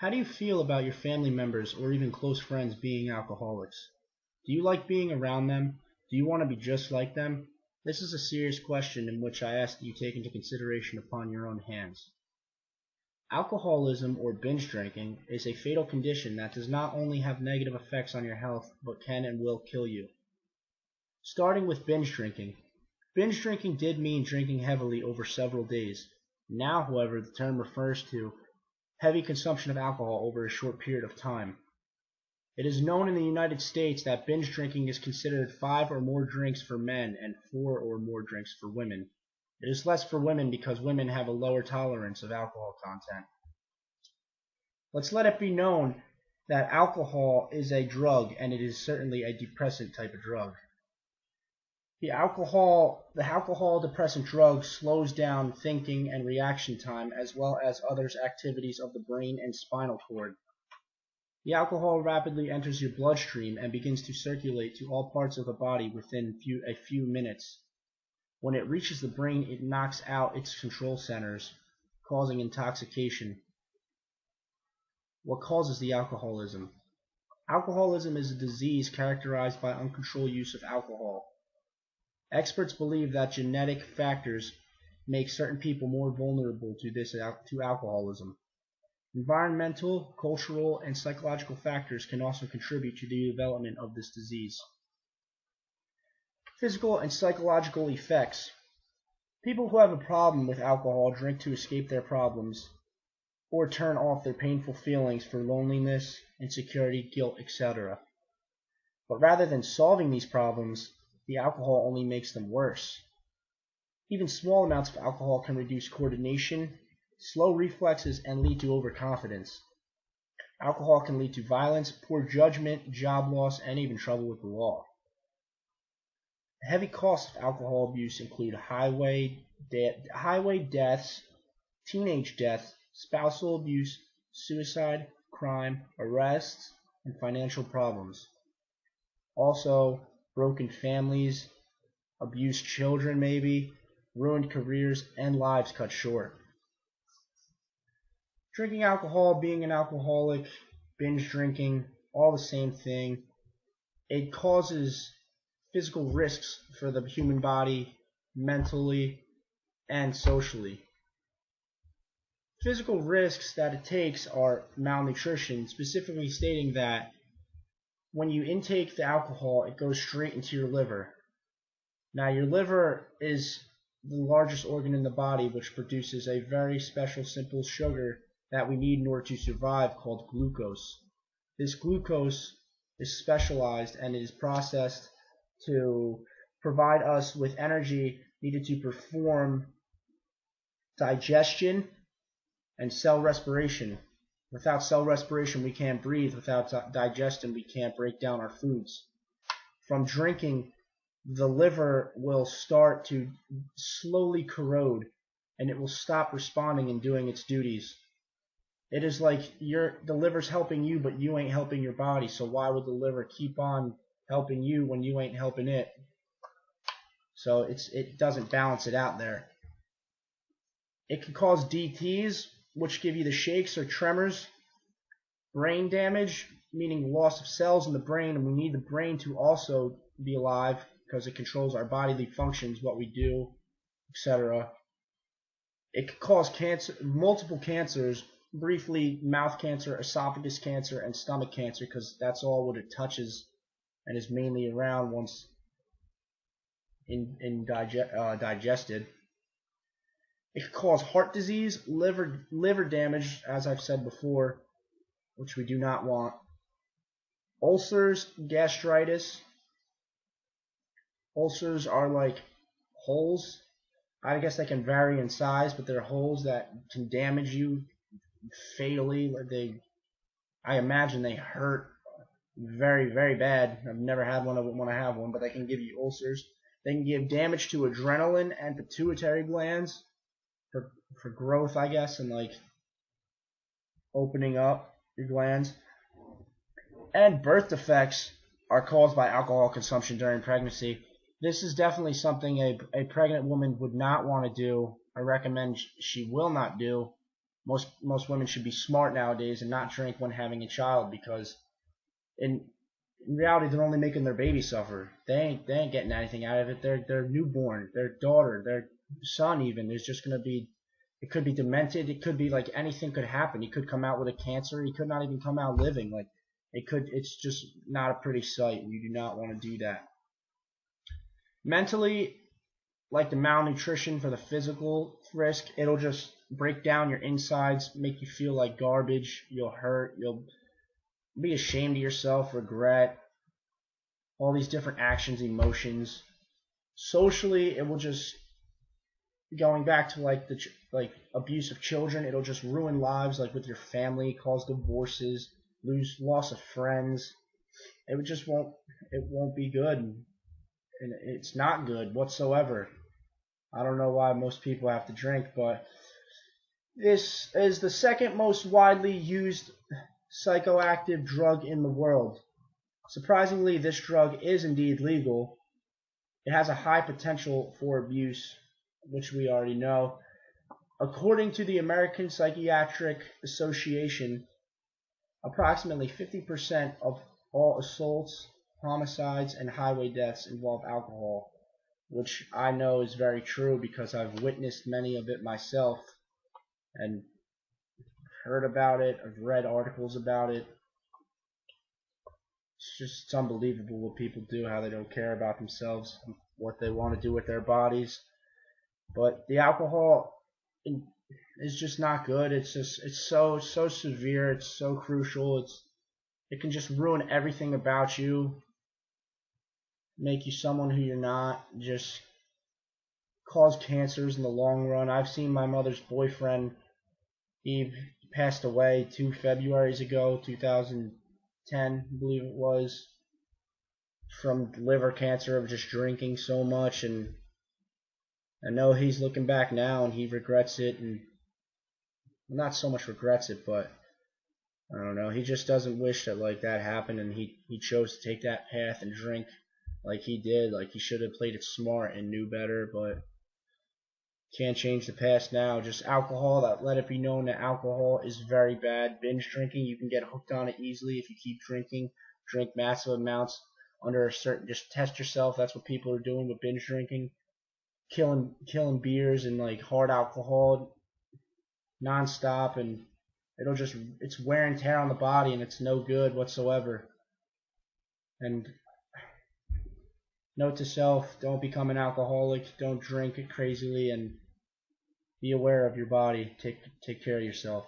How do you feel about your family members or even close friends being alcoholics? Do you like being around them? Do you want to be just like them? This is a serious question in which I ask that you take into consideration upon your own hands. Alcoholism or binge drinking is a fatal condition that does not only have negative effects on your health, but can and will kill you. Starting with binge drinking. Binge drinking did mean drinking heavily over several days. Now, however, the term refers to heavy consumption of alcohol over a short period of time. It is known in the United States that binge drinking is considered 5 or more drinks for men and 4 or more drinks for women. It is less for women because women have a lower tolerance of alcohol content. Let's let it be known that alcohol is a drug, and it is certainly a depressant type of drug. The alcohol depressant drug slows down thinking and reaction time as well as other activities of the brain and spinal cord. The alcohol rapidly enters your bloodstream and begins to circulate to all parts of the body within a few minutes. When it reaches the brain, it knocks out its control centers, causing intoxication. What causes the alcoholism? Alcoholism is a disease characterized by uncontrolled use of alcohol. Experts believe that genetic factors make certain people more vulnerable to alcoholism. Environmental, cultural, and psychological factors can also contribute to the development of this disease. Physical and psychological effects. People who have a problem with alcohol drink to escape their problems or turn off their painful feelings for loneliness, insecurity, guilt, etc. But rather than solving these problems, the alcohol only makes them worse. Even small amounts of alcohol can reduce coordination, slow reflexes, and lead to overconfidence. Alcohol can lead to violence, poor judgment, job loss, and even trouble with the law. The heavy costs of alcohol abuse include highway deaths, teenage deaths, spousal abuse, suicide, crime, arrests, and financial problems. Also, broken families, abused children maybe, ruined careers, and lives cut short. Drinking alcohol, being an alcoholic, binge drinking, all the same thing. It causes physical risks for the human body, mentally, and socially. Physical risks that it takes are malnutrition, specifically stating that when you intake the alcohol, it goes straight into your liver. Now, your liver is the largest organ in the body, which produces a very special simple sugar that we need in order to survive, called glucose. This glucose is specialized and it is processed to provide us with energy needed to perform digestion and cell respiration. Without cell respiration, we can't breathe. Without digestion, we can't break down our foods. From drinking, the liver will start to slowly corrode, and it will stop responding and doing its duties. It is like the liver's helping you, but you ain't helping your body, so why would the liver keep on helping you when you ain't helping it? So it doesn't balance it out there. It can cause DTs, which give you the shakes or tremors, brain damage, meaning loss of cells in the brain, and we need the brain to also be alive because it controls our bodily functions, what we do, etc. It can cause cancer, multiple cancers, briefly mouth cancer, esophagus cancer, and stomach cancer, because that's all what it touches and is mainly around once digested. It can cause heart disease, liver damage, as I've said before, which we do not want. Ulcers, gastritis. Ulcers are like holes. I guess they can vary in size, but they're holes that can damage you fatally. I imagine they hurt very, very bad. I've never had one. I wouldn't want to have one, but they can give you ulcers. They can give damage to adrenaline and pituitary glands for growth, I guess, and like opening up your glands. And birth defects are caused by alcohol consumption during pregnancy. This is definitely something a pregnant woman would not want to do. I recommend she will not do. Most women should be smart nowadays and not drink when having a child, because in reality they're only making their baby suffer. They ain't getting anything out of it. Their newborn, their daughter, their son even is just gonna be. It could be demented. It could be like anything could happen. He could come out with a cancer. He could not even come out living. Like it could. It's just not a pretty sight, and you do not want to do that. Mentally, like the malnutrition for the physical risk, it'll just break down your insides, make you feel like garbage. You'll hurt. You'll be ashamed of yourself, regret, all these different actions, emotions. Socially, it will just going back to like like abuse of children. It'll just ruin lives, like with your family, cause divorces, loss of friends. It won't be good, and it's not good whatsoever. I don't know why most people have to drink, but this is the second most widely used psychoactive drug in the world. Surprisingly, this drug is indeed legal. It has a high potential for abuse, which we already know. According to the American Psychiatric Association, approximately 50% of all assaults, homicides, and highway deaths involve alcohol, which I know is very true because I've witnessed many of it myself and heard about it. I've read articles about it. It's unbelievable what people do, how they don't care about themselves, what they want to do with their bodies. But the alcohol is just not good. It's so severe. It's so crucial. It can just ruin everything about you, make you someone who you're not, just cause cancers in the long run. I've seen my mother's boyfriend. He passed away 2 Februarys ago, 2010, I believe it was, from liver cancer of just drinking so much. And I know he's looking back now and he regrets it, and not so much regrets it, but I don't know. He just doesn't wish that like that happened, and he chose to take that path and drink like he did. Like he should have played it smart and knew better, but can't change the past now. Just alcohol. Let it be known that alcohol is very bad. Binge drinking, you can get hooked on it easily if you keep drinking. Drink massive amounts under a certain. Just test yourself. That's what people are doing with binge drinking, killing beers and like hard alcohol nonstop, and it's wear and tear on the body, and it's no good whatsoever. And note to self: don't become an alcoholic. Don't drink it crazily, and be aware of your body. Take care of yourself.